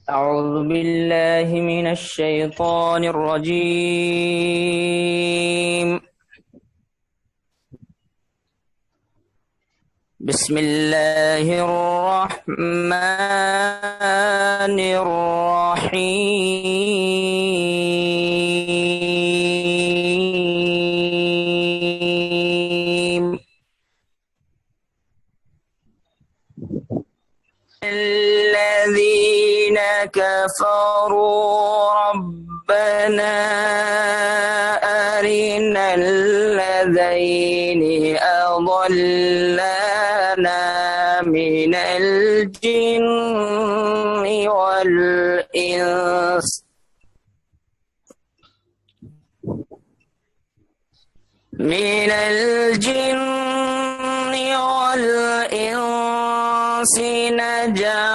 أعوذ بالله من الشيطان الرجيم. بسم الله الرحمن الرحيم. الذين كفروا ربنا أرنا الذين أضلانا من الجن والإنس نجعلهما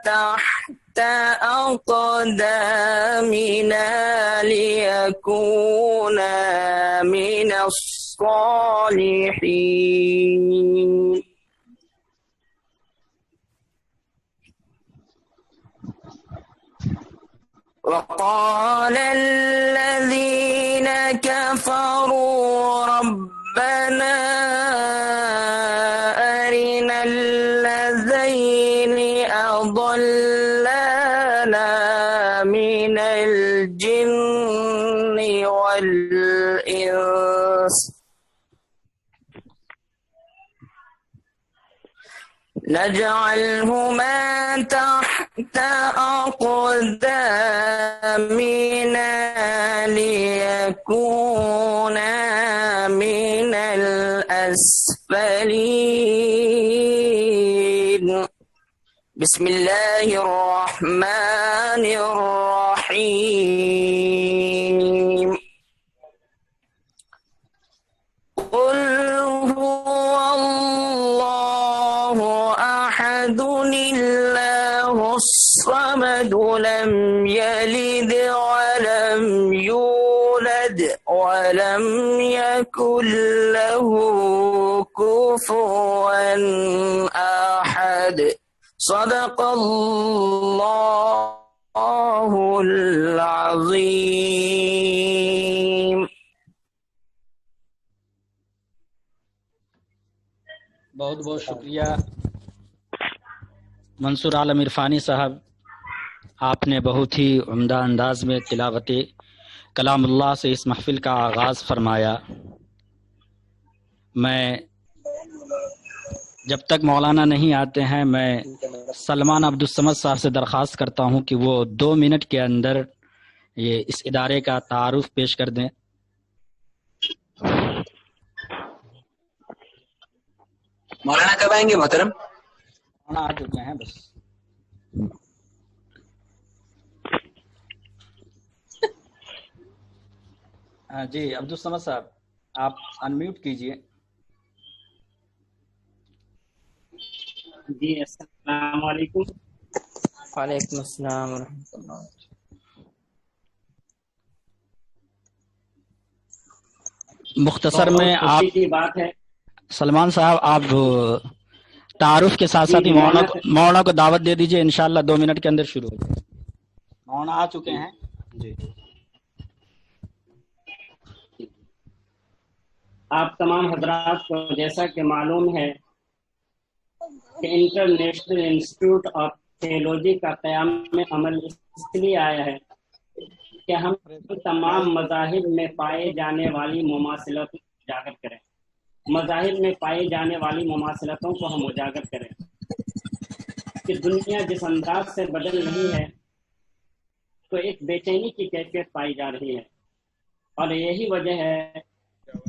تحت أقدامنا ليكونا من الصالحين. وقال الذين كفروا ربنا أرنا الذين أضلانا من الجن والإنس نجعلهما تحت أقدامنا ليكونا من الأسفلين. بسم الله الرحمن الرحيم. قل هو الله أحد الله الصمد لم يلد ولم يولد ولم يكن له كفوا أحد. صدق الله العظيم. بہت بہت شکریہ منصور عالم عرفانی صاحب، آپ نے بہت ہی عمدہ انداز میں تلاوت کلام اللہ سے اس محفل کا آغاز فرمایا۔ میں جب تک مولانا نہیں آتے ہیں میں سلمان عبدالصمد صاحب سے درخواست کرتا ہوں کہ وہ 2 منٹ کے اندر یہ اس ادارے کا تعارف پیش کر دیں۔ مولانا کب آئیں گے محترم؟ مولانا آ چکے ہیں بس۔ جی عبدالصمد صاحب آپ انمیوٹ کیجئے۔ جی السلام علیکم۔ وعلیکم السلام ورحمۃ اللہ۔ مختصر میں آپ خوشی کی بات ہے سلمان صاحب آپ تعارف کے ساتھ ساتھ ہی مولانا کو دعوت دے دیجئے، انشاءاللہ 2 منٹ کے اندر شروع ہو جائے۔ مولانا آ چکے ہیں جی۔ آپ تمام حضرات کو جیسا کہ معلوم ہے کہ انٹرنیشنل انسٹیٹیوٹ آف تھیولوجی کا قیام عمل اس لیے آیا ہے کہ ہم تمام مذاہب میں پائے جانے والی مماثلتوں کو اجاگر کریں، مذاہب میں پائی جانے والی مماثلتوں کو ہم اجاگر کریں کہ دنیا جس انداز سے بدل رہی ہے تو ایک بے چینی کی کیفیت پائی جا رہی ہے، اور یہی وجہ ہے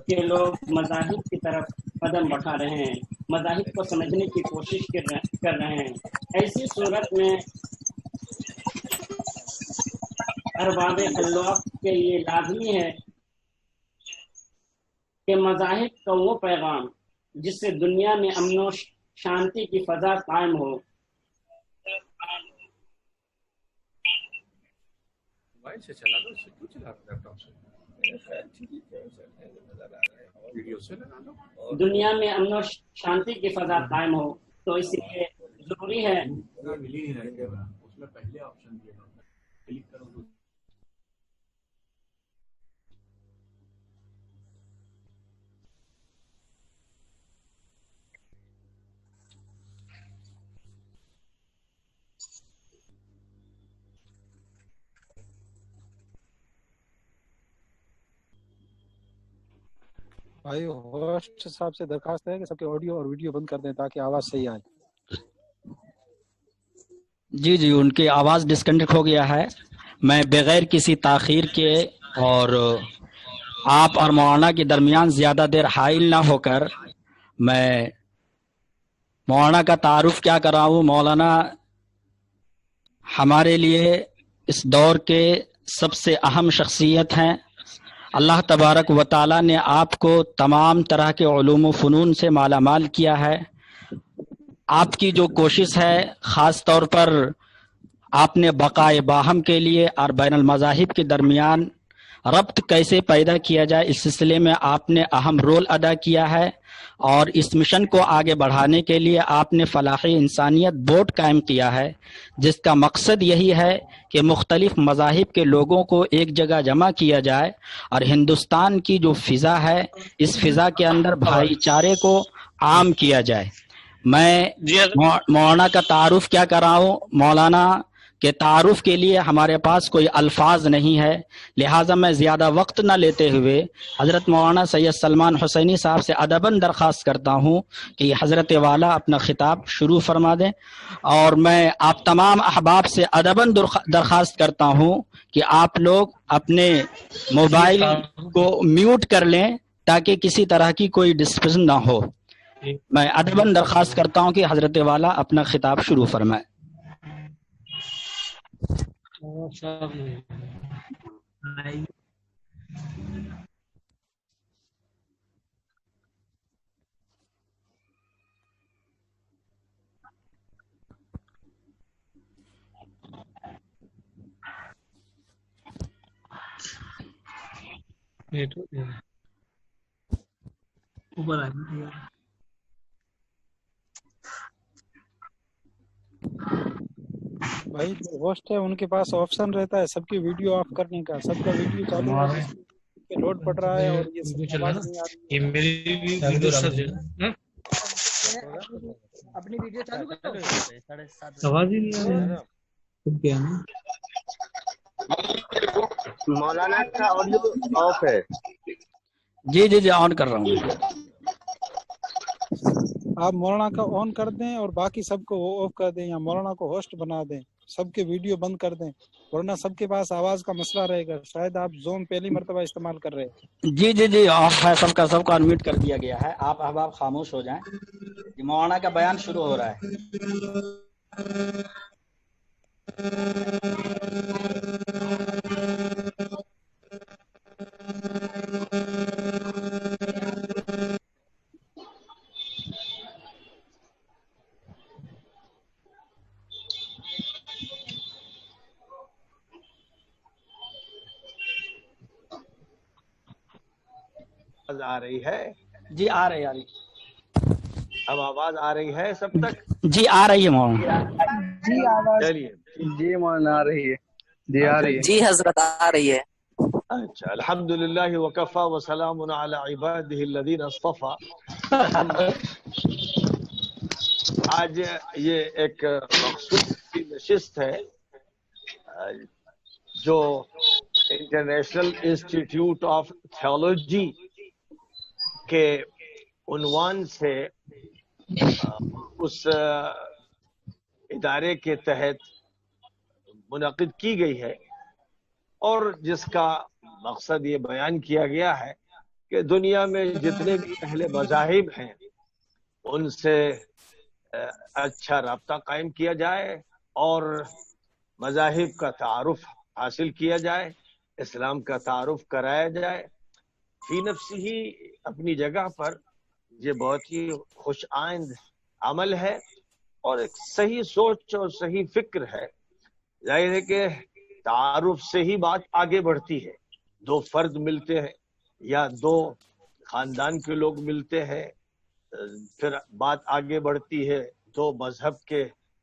کہ لوگ مذاہب کی طرف قدم بڑھا رہے ہیں، مذاہب کو سمجھنے کی کوشش کر رہے ہیں۔ ایسی صورت میں ارباب اللہ کے لیے لازمی ہے کہ مذاہب کا وہ پیغام جس سے دنیا میں امن و شانتی کی فضا قائم ہو، دنیا میں امن و شانتی کی فضا قائم ہو، تو اس لیے ضروری ہے. بھائی ہوسٹ صاحب سے درخواست ہے کہ سب کے آڈیو اور ویڈیو بند کر دیں تاکہ آواز صحیح آئے. جی جی ان کی آواز ڈسکنیکٹ ہو گیا ہے. میں بغیر کسی تاخیر کے اور آپ اور مولانا کے درمیان زیادہ دیر حائل نہ ہو کر میں مولانا کا تعارف کیا کراؤں. مولانا ہمارے لیے اس دور کے سب سے اہم شخصیت ہیں. اللہ تبارک و تعالی نے آپ کو تمام طرح کے علوم و فنون سے مالا مال کیا ہے. آپ کی جو کوشش ہے خاص طور پر آپ نے بقائے باہم کے لیے اور بین المذاہب کے درمیان ربط کیسے پیدا کیا جائے اس سلسلے میں آپ نے اہم رول ادا کیا ہے. اور اس مشن کو آگے بڑھانے کے لیے آپ نے فلاح انسانیت بورڈ قائم کیا ہے جس کا مقصد یہی ہے کہ مختلف مذاہب کے لوگوں کو ایک جگہ جمع کیا جائے اور ہندوستان کی جو فضا ہے اس فضا کے اندر بھائی چارے کو عام کیا جائے. میں مولانا کا تعارف کیا کراؤں. مولانا کے تعارف کے لیے ہمارے پاس کوئی الفاظ نہیں ہے، لہٰذا میں زیادہ وقت نہ لیتے ہوئے حضرت مولانا سید سلمان حسینی صاحب سے ادباً درخواست کرتا ہوں کہ یہ حضرت والا اپنا خطاب شروع فرما دیں. اور میں آپ تمام احباب سے ادباً درخواست کرتا ہوں کہ آپ لوگ اپنے موبائل کو میوٹ کر لیں تاکہ کسی طرح کی کوئی ڈسٹربنس نہ ہو. میں ادباً درخواست کرتا ہوں کہ حضرت والا اپنا خطاب شروع فرمائے. بھائی جو ہوسٹ ہے ان کے پاس آپشن رہتا ہے سب کی ویڈیو آف کرنے کا. سب کا ویڈیو چالو ہے، لوڈ پڑ رہا ہے اور یہ آواز نہیں آ رہی ہے. اپنی ویڈیو چالو کرو، آواز ہی نہیں آ رہی. مولانا کا آڈیو آف ہے. جی جی جی آن کر رہا ہوں. آپ مولانا کا آن کر دیں اور باقی سب کو وہ آف کر دیں یا مولانا کو ہوسٹ بنا دیں. سب کے ویڈیو بند کر دیں ورنہ سب کے پاس آواز کا مسئلہ رہے گا. شاید آپ زوم پہلی مرتبہ استعمال کر رہے ہیں. جی جی جی آف ہے، سب کا انمیوٹ کر دیا گیا ہے. آپ احباب خاموش ہو جائیں. مولانا کا بیان شروع ہو رہا ہے. آ رہی ہے؟ جی آ رہی آ رہی. اب آواز آ رہی ہے سب تک؟ جی آ رہی ہے مولانا. چلیے جی مولانا آ رہی ہے. جی آ رہی ہے. جی حضرت آ رہی ہے. اچھا. الحمدللہ وکفا وسلام علی عبادہ الذین اصطفیٰ. آج یہ ایک مخصوص نشست ہے جو انٹرنیشنل انسٹیٹیوٹ آف تھیولوجی کے عنوان سے اس ادارے کے تحت منعقد کی گئی ہے اور جس کا مقصد یہ بیان کیا گیا ہے کہ دنیا میں جتنے بھی اہل مذاہب ہیں ان سے اچھا رابطہ قائم کیا جائے اور مذاہب کا تعارف حاصل کیا جائے، اسلام کا تعارف کرایا جائے. فی نفس ہی اپنی جگہ پر یہ بہت ہی خوش آئند عمل ہے اور ایک صحیح سوچ اور صحیح فکر ہے. ظاہر ہے کہ تعارف سے ہی بات آگے بڑھتی ہے. دو فرد ملتے ہیں یا دو خاندان کے لوگ ملتے ہیں، پھر بات آگے بڑھتی ہے. دو مذہب کے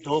2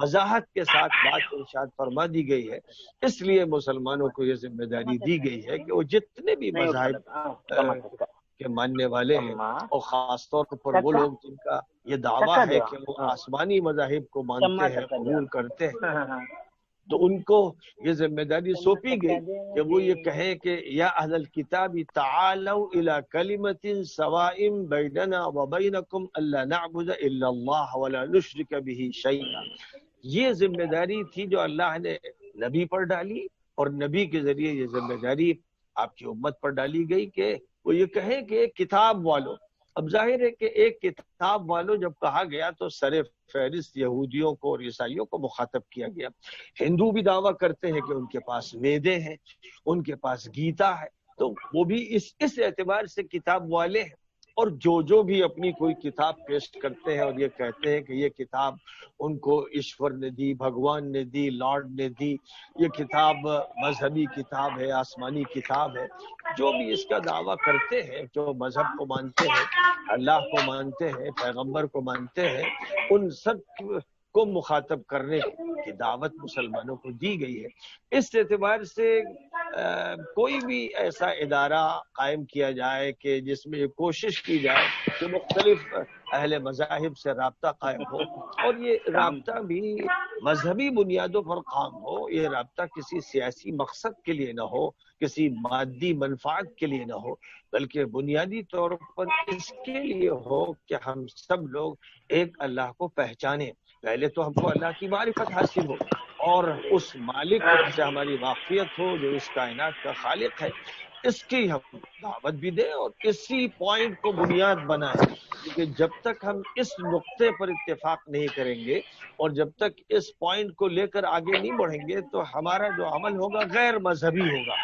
وضاحت کے ساتھ بات ارشاد فرما دی گئی ہے. اس لیے مسلمانوں کو یہ ذمہ داری دی گئی ہے کہ وہ جتنے بھی مذاہب کے ماننے والے ہیں، اور خاص طور پر وہ لوگ جن کا یہ دعویٰ ہے کہ وہ آسمانی مذاہب کو مانتے ہیں، قبول کرتے ہیں، تو ان کو یہ ذمہ داری سونپی گئی کہ وہ یہ کہیں کہ یا اہل الکتاب تعالوا الی کلمۃ سواء بیننا وبینکم الا نعبد الا اللہ ولا نشرک به شیئا. یہ ذمہ داری تھی جو اللہ نے نبی پر ڈالی، اور نبی کے ذریعے یہ ذمہ داری آپ کی امت پر ڈالی گئی کہ وہ یہ کہیں کہ کتاب والوں. اب ظاہر ہے کہ ایک کتاب والوں جب کہا گیا تو سر فہرست یہودیوں کو اور عیسائیوں کو مخاطب کیا گیا. ہندو بھی دعویٰ کرتے ہیں کہ ان کے پاس ویدے ہیں، ان کے پاس گیتا ہے، تو وہ بھی اس اعتبار سے کتاب والے ہیں. اور جو بھی اپنی کوئی کتاب پیش کرتے ہیں اور یہ کہتے ہیں کہ یہ کتاب ان کو ایشور نے دی، بھگوان نے دی، لارڈ نے دی، یہ کتاب مذہبی کتاب ہے، آسمانی کتاب ہے، جو بھی اس کا دعویٰ کرتے ہیں، جو مذہب کو مانتے ہیں، اللہ کو مانتے ہیں، پیغمبر کو مانتے ہیں، ان سب کو مخاطب کرنے کی دعوت مسلمانوں کو دی گئی ہے. اس اعتبار سے کوئی بھی ایسا ادارہ قائم کیا جائے کہ جس میں یہ کوشش کی جائے کہ مختلف اہل مذاہب سے رابطہ قائم ہو، اور یہ رابطہ بھی مذہبی بنیادوں پر قائم ہو، یہ رابطہ کسی سیاسی مقصد کے لیے نہ ہو، کسی مادی منفعت کے لیے نہ ہو، بلکہ بنیادی طور پر اس کے لیے ہو کہ ہم سب لوگ ایک اللہ کو پہچانیں. پہلے تو ہم کو اللہ کی معرفت حاصل ہو اور اس مالک سے ہماری واقفیت ہو جو اس کائنات کا خالق ہے، اس کی ہم دعوت بھی دیں اور اسی پوائنٹ کو بنیاد بنائیں. کیونکہ جب تک ہم اس نقطے پر اتفاق نہیں کریں گے اور جب تک اس پوائنٹ کو لے کر آگے نہیں بڑھیں گے تو ہمارا جو عمل ہوگا غیر مذہبی ہوگا.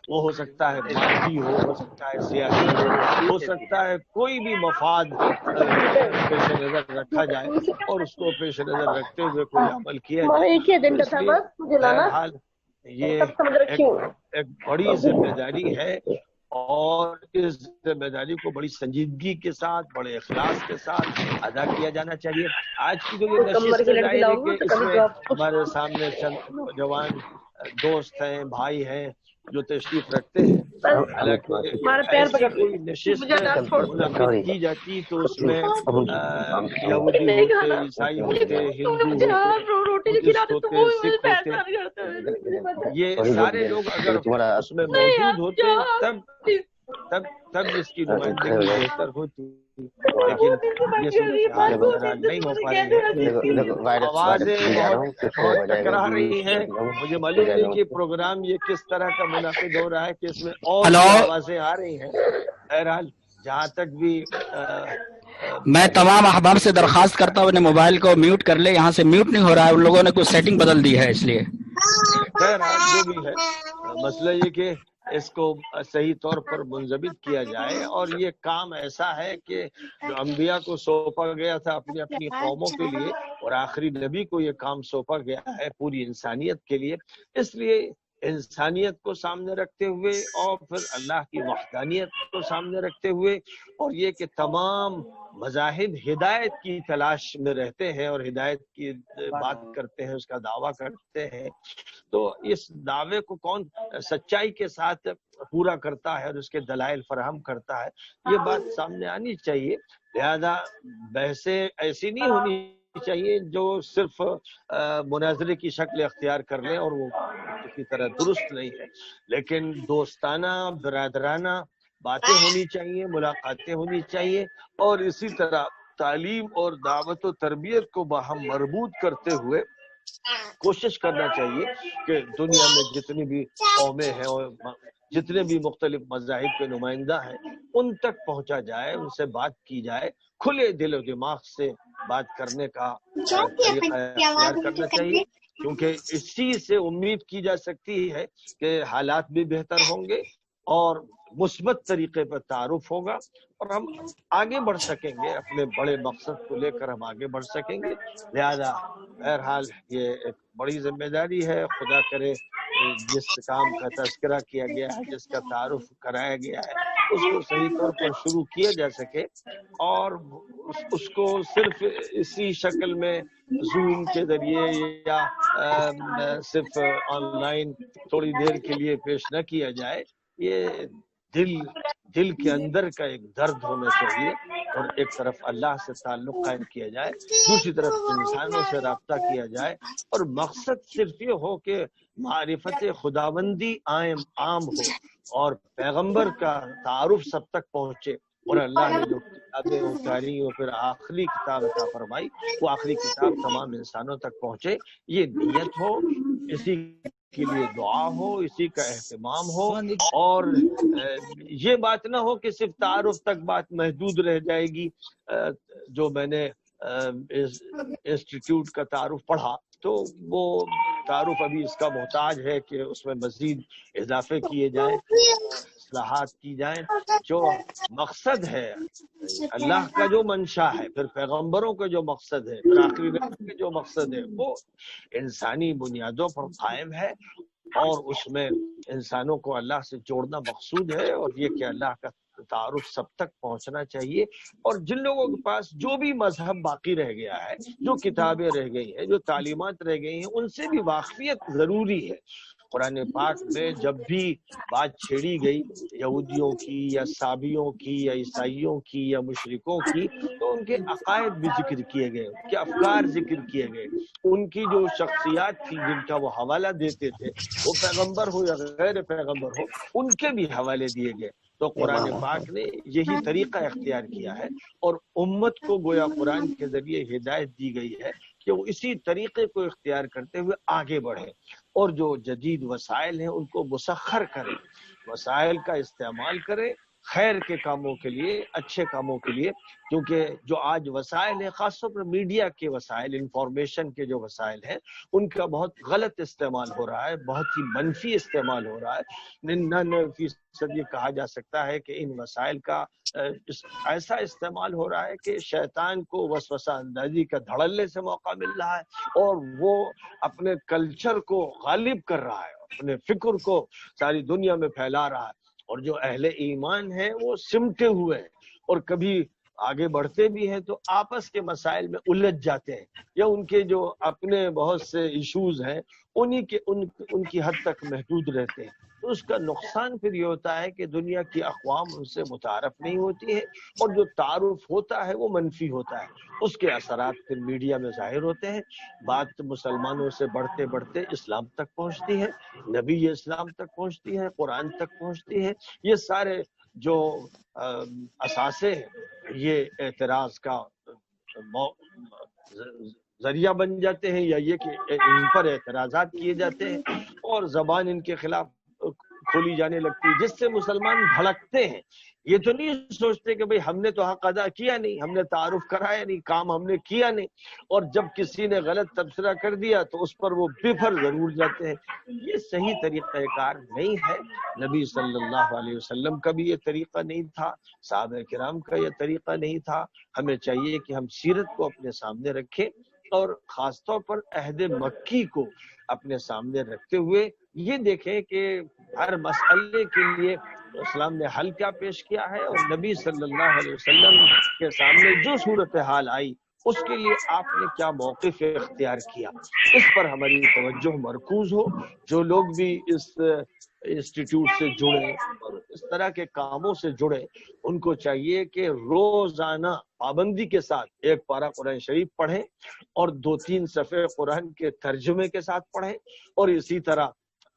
وہ ہو سکتا ہے مادی ہو سکتا ہے سیاسی ہو سکتا ہے کوئی بھی مفاد پیش نظر رکھا جائے اور اس کو پیش نظر رکھتے ہوئے کوئی عمل کیا جائے. یہ ایک بڑی ذمہ داری ہے اور اس ذمہ داری کو بڑی سنجیدگی کے ساتھ، بڑے اخلاص کے ساتھ ادا کیا جانا چاہیے. آج کی جو یہ نشست ظاہر ہے کہ اس میں ہمارے سامنے چند نوجوان دوست ہیں، بھائی ہیں جو تشریف رکھتے ہیں. حالانکہ کوئی نشست منعقد کی جاتی تو اس میں یہودی ہوتے، عیسائی ہوتے، ہندو ہوتے، بدھسٹ ہوتے، سکھ ہوتے، یہ سارے لوگ اگر اس میں موجود ہوتے تب اس کی نمائندگی بہتر ہوتی. لیکن یہ صورتحال نہیں ہو پا رہی ہے. آوازیں بہت ٹکرا رہی ہیں. مجھے معلوم نہیں کہ پروگرام یہ کس طرح کا منعقد ہو رہا ہے کہ اس میں اور آوازیں آ رہی ہیں. بہرحال جہاں تک بھی میں تمام احباب سے درخواست کرتا ہوں انہیں موبائل کو میوٹ کر لے. یہاں سے میوٹ نہیں ہو رہا ہے، ان لوگوں نے کوئی سیٹنگ بدل دی ہے اس لیے. بہرحال جو بھی ہے مسئلہ یہ کہ اس کو صحیح طور پر منضبط کیا جائے. اور یہ کام ایسا ہے کہ جو انبیاء کو سونپا گیا تھا اپنی اپنی قوموں کے لیے اور آخری نبی کو یہ کام سونپا گیا ہے پوری انسانیت کے لیے. اس لیے انسانیت کو سامنے رکھتے ہوئے اور پھر اللہ کی وحدانیت کو سامنے رکھتے ہوئے اور یہ کہ تمام مذاہب ہدایت کی تلاش میں رہتے ہیں اور ہدایت کی بات کرتے ہیں، اس کا دعویٰ کرتے ہیں، تو اس دعوے کو کون سچائی کے ساتھ پورا کرتا ہے اور اس کے دلائل فراہم کرتا ہے، یہ بات سامنے آنی چاہیے. لہذا بحثیں ایسی نہیں ہونی چاہیے جو صرف مناظرے کی شکل اختیار کر لیں اور وہ کسی طرح درست نہیں ہے، لیکن دوستانہ برادرانہ باتیں ہونی چاہیے، ملاقاتیں ہونی چاہیے اور اسی طرح تعلیم اور دعوت و تربیت کو باہم مربوط کرتے ہوئے کوشش کرنا چاہیے کہ دنیا میں جتنی بھی قومیں ہیں اور جتنے بھی مختلف مذاہب کے نمائندہ ہیں ان تک پہنچا جائے، ان سے بات کی جائے، کھلے دل و دماغ سے بات کرنے کا طریقہ اختیار کرنا چاہیے، کیونکہ اسی سے امید کی جا سکتی ہے کہ حالات بھی بہتر ہوں گے اور مثبت طریقے پر تعارف ہوگا اور ہم آگے بڑھ سکیں گے، اپنے بڑے مقصد کو لے کر ہم آگے بڑھ سکیں گے. لہذا بہرحال یہ ایک بڑی ذمہ داری ہے. خدا کرے جس کام کا تذکرہ کیا گیا ہے، جس کا تعارف کرایا گیا ہے، اس کو صحیح طور پر شروع کیا جا سکے اور اس کو صرف اسی شکل میں زوم کے ذریعے یا صرف آن لائن تھوڑی دیر کے لیے پیش نہ کیا جائے. یہ دل کے اندر کا ایک درد ہونا چاہیے، اور ایک طرف اللہ سے تعلق قائم کیا جائے، دوسری طرف انسانوں سے رابطہ کیا جائے، اور مقصد صرف یہ ہو کہ معرفت خداوندی عام ہو اور پیغمبر کا تعارف سب تک پہنچے، اور اللہ نے جو کتابیں اتاری اور پھر آخری کتاب عطا فرمائی وہ آخری کتاب تمام انسانوں تک پہنچے. یہ نیت ہو، اسی کے لیے دعا ہو، اسی کا اہتمام ہو، اور یہ بات نہ ہو کہ صرف تعارف تک بات محدود رہ جائے گی. جو میں نے انسٹیٹیوٹ کا تعارف پڑھا تو وہ تعارف ابھی اس کا محتاج ہے کہ اس میں مزید اضافے کیے جائیں، اصلاحات کی جائیں. جو مقصد ہے اللہ کا، جو منشا ہے، پھر پیغمبروں کا جو مقصد ہے، پھر آخری نبی کا جو مقصد ہے، وہ انسانی بنیادوں پر قائم ہے، اور اس میں انسانوں کو اللہ سے جوڑنا مقصود ہے، اور یہ کہ اللہ کا تعارف سب تک پہنچنا چاہیے. اور جن لوگوں کے پاس جو بھی مذہب باقی رہ گیا ہے، جو کتابیں رہ گئی ہیں، جو تعلیمات رہ گئی ہیں، ان سے بھی واقفیت ضروری ہے. قرآن پاک میں جب بھی بات چھیڑی گئی یہودیوں کی یا صابیوں کی یا عیسائیوں کی یا مشرکوں کی، تو ان کے عقائد بھی ذکر کیے گئے، ان کے افکار ذکر کیے گئے، ان کی جو شخصیات تھی جن کا وہ حوالہ دیتے تھے، وہ پیغمبر ہو یا غیر پیغمبر ہو، ان کے بھی حوالے دیے گئے. تو قرآن پاک نے یہی طریقہ اختیار کیا ہے، اور امت کو گویا قرآن کے ذریعے ہدایت دی گئی ہے کہ وہ اسی طریقے کو اختیار کرتے ہوئے آگے بڑھیں، اور جو جدید وسائل ہیں ان کو مسخر کریں، وسائل کا استعمال کریں خیر کے کاموں کے لیے، اچھے کاموں کے لیے. کیونکہ جو آج وسائل ہیں، خاص طور پر میڈیا کے وسائل، انفارمیشن کے جو وسائل ہیں، ان کا بہت غلط استعمال ہو رہا ہے، بہت ہی منفی استعمال ہو رہا ہے. 99% یہ کہا جا سکتا ہے کہ ان وسائل کا ایسا استعمال ہو رہا ہے کہ شیطان کو وسوسہ اندازی کا دھڑلے سے موقع مل رہا ہے، اور وہ اپنے کلچر کو غالب کر رہا ہے، اپنے فکر کو ساری دنیا میں پھیلا رہا ہے. اور جو اہل ایمان ہیں وہ سمٹے ہوئے ہیں، اور کبھی آگے بڑھتے بھی ہیں تو آپس کے مسائل میں الجھ جاتے ہیں، یا ان کے جو اپنے بہت سے ایشوز ہیں ان کی حد تک محدود رہتے ہیں. تو اس کا نقصان پھر یہ ہوتا ہے کہ دنیا کی اقوام ان سے متعارف نہیں ہوتی ہے، اور جو تعارف ہوتا ہے وہ منفی ہوتا ہے. اس کے اثرات پھر میڈیا میں ظاہر ہوتے ہیں. بات مسلمانوں سے بڑھتے بڑھتے اسلام تک پہنچتی ہے، نبی اسلام تک پہنچتی ہے، قرآن تک پہنچتی ہے. یہ سارے جو اثاثے ہیں یہ اعتراض کا ذریعہ بن جاتے ہیں، یا یہ کہ ان پر اعتراضات کیے جاتے ہیں اور زبان ان کے خلاف کھولی جانے لگتی ہے، جس سے مسلمان بھڑکتے ہیں. یہ تو نہیں سوچتے کہ بھئی ہم نے تو حق ادا کیا نہیں، ہم نے تعارف کرایا نہیں، کام ہم نے کیا نہیں، اور جب کسی نے غلط تبصرہ کر دیا تو اس پر وہ بفر ضرور جاتے ہیں. یہ صحیح طریقہ کار نہیں ہے. نبی صلی اللہ علیہ وسلم کا بھی یہ طریقہ نہیں تھا، صحابہ کرام کا یہ طریقہ نہیں تھا. ہمیں چاہیے کہ ہم سیرت کو اپنے سامنے رکھیں، اور خاص طور پر عہد مکی کو اپنے سامنے رکھتے ہوئے یہ دیکھیں کہ ہر مسئلے کے لیے اسلام نے حل کیا پیش کیا ہے، اور نبی صلی اللہ علیہ وسلم کے سامنے جو صورتحال آئی اس کے لیے آپ نے کیا موقف اختیار کیا، اس پر ہماری توجہ مرکوز ہو. جو لوگ بھی اس انسٹیٹیوٹ سے جڑے اور اس طرح کے کاموں سے جڑے، ان کو چاہیے کہ روزانہ پابندی کے ساتھ ایک پارہ قرآن شریف پڑھیں، اور 2-3 صفحے قرآن کے ترجمے کے ساتھ پڑھیں، اور اسی طرح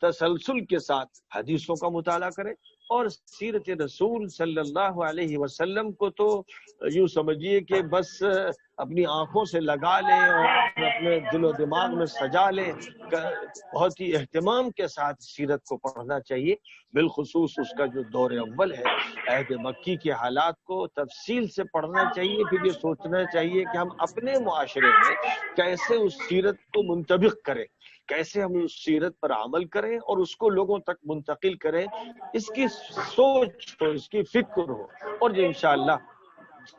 تسلسل کے ساتھ حدیثوں کا مطالعہ کریں. اور سیرت رسول صلی اللہ علیہ وسلم کو تو یوں سمجھیے کہ بس اپنی آنکھوں سے لگا لیں اور اپنے دل و دماغ میں سجا لیں. بہت ہی اہتمام کے ساتھ سیرت کو پڑھنا چاہیے، بالخصوص اس کا جو دور اول ہے، عہد مکی کے حالات کو تفصیل سے پڑھنا چاہیے. پھر یہ سوچنا چاہیے کہ ہم اپنے معاشرے میں کیسے اس سیرت کو منطبق کریں، کیسے ہم اس سیرت پر عمل کریں اور اس کو لوگوں تک منتقل کریں. اس کی سوچ ہو، اس کی فکر ہو، اور جو انشاءاللہ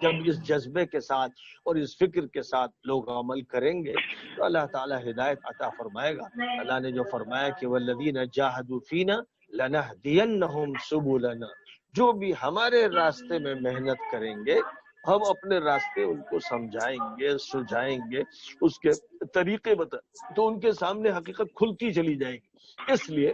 جب اس جذبے کے ساتھ اور اس فکر کے ساتھ لوگ عمل کریں گے تو اللہ تعالی ہدایت عطا فرمائے گا. اللہ نے جو فرمایا کہ والذین جاہدوا فینا لنہدینہم سبلنا، جو بھی ہمارے راستے میں محنت کریں گے ہم اپنے راستے ان کو سمجھائیں گے، سجھائیں گے، اس کے طریقے بتائیں تو ان کے سامنے حقیقت کھلتی چلی جائے گی۔ اس لیے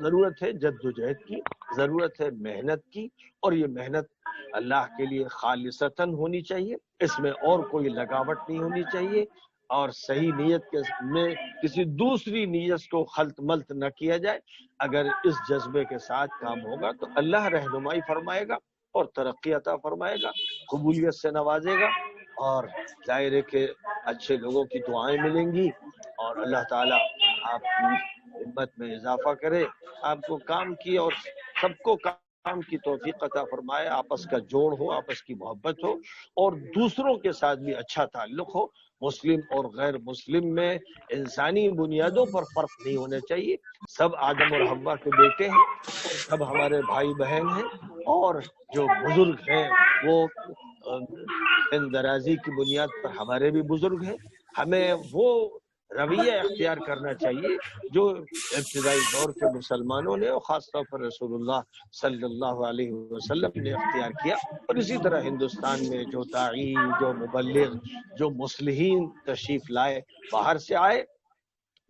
ضرورت ہے جدوجہد کی، ضرورت ہے محنت کی، اور یہ محنت اللہ کے لیے خالصتاً ہونی چاہیے، اس میں اور کوئی لگاوٹ نہیں ہونی چاہیے، اور صحیح نیت میں کسی دوسری نیت کو خلط ملط نہ کیا جائے۔ اگر اس جذبے کے ساتھ کام ہوگا تو اللہ رہنمائی فرمائے گا اور ترقی عطا فرمائے گا، قبولیت سے نوازے گا، اور ظاہر ہے کہ اچھے لوگوں کی دعائیں ملیں گی، اور اللہ تعالیٰ آپ کی ہمت میں اضافہ کرے، آپ کو کام کی اور سب کو کام کی توفیق عطا فرمائے، آپس کا جوڑ ہو، آپس کی محبت ہو، اور دوسروں کے ساتھ بھی اچھا تعلق ہو۔ مسلم اور غیر مسلم میں انسانی بنیادوں پر فرق نہیں ہونا چاہیے، سب آدم اور حوا کے بیٹے ہیں، سب ہمارے بھائی بہن ہیں، اور جو بزرگ ہیں وہ درازی کی بنیاد پر ہمارے بھی بزرگ ہیں۔ ہمیں وہ رویہ اختیار کرنا چاہیے جو ابتدائی دور کے مسلمانوں نے اور خاص طور پر رسول اللہ صلی اللہ علیہ وسلم نے اختیار کیا، اور اسی طرح ہندوستان میں جو داعی، جو مبلغ، جو مصلحین تشریف لائے، باہر سے آئے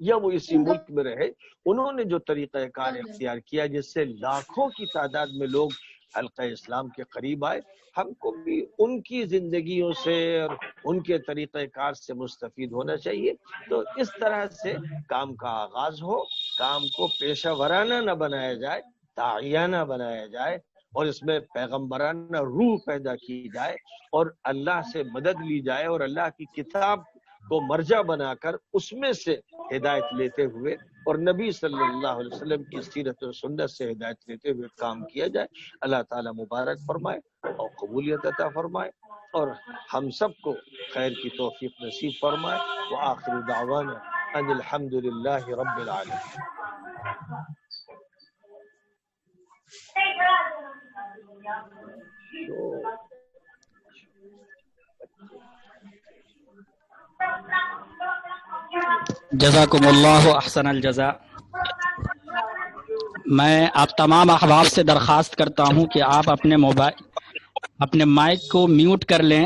یا وہ اسی ملک میں رہے، انہوں نے جو طریقہ کار اختیار کیا جس سے لاکھوں کی تعداد میں لوگ حلقہ اسلام کے قریب آئے، ہم کو بھی ان کی زندگیوں سے اور ان کے طریقہ کار سے مستفید ہونا چاہیے۔ تو اس طرح سے کام کا آغاز ہو، کام کو پیشہ ورانہ نہ بنایا جائے، داعیانہ بنایا جائے، اور اس میں پیغمبرانہ روح پیدا کی جائے، اور اللہ سے مدد لی جائے، اور اللہ کی کتاب کو مرجع بنا کر اس میں سے ہدایت لیتے ہوئے اور نبی صلی اللہ علیہ وسلم کی سیرت و سنت سے ہدایت لیتے ہوئے کام کیا جائے۔ اللہ تعالیٰ مبارک فرمائے اور قبولیت عطا فرمائے، اور ہم سب کو خیر کی توفیق نصیب فرمائے۔ وآخر دعوانا ان الحمد للہ رب العالمین۔ جزاکم اللہ احسن الجزاء۔ میں آپ تمام احباب سے درخواست کرتا ہوں کہ آپ اپنے مائک کو میوٹ کر لیں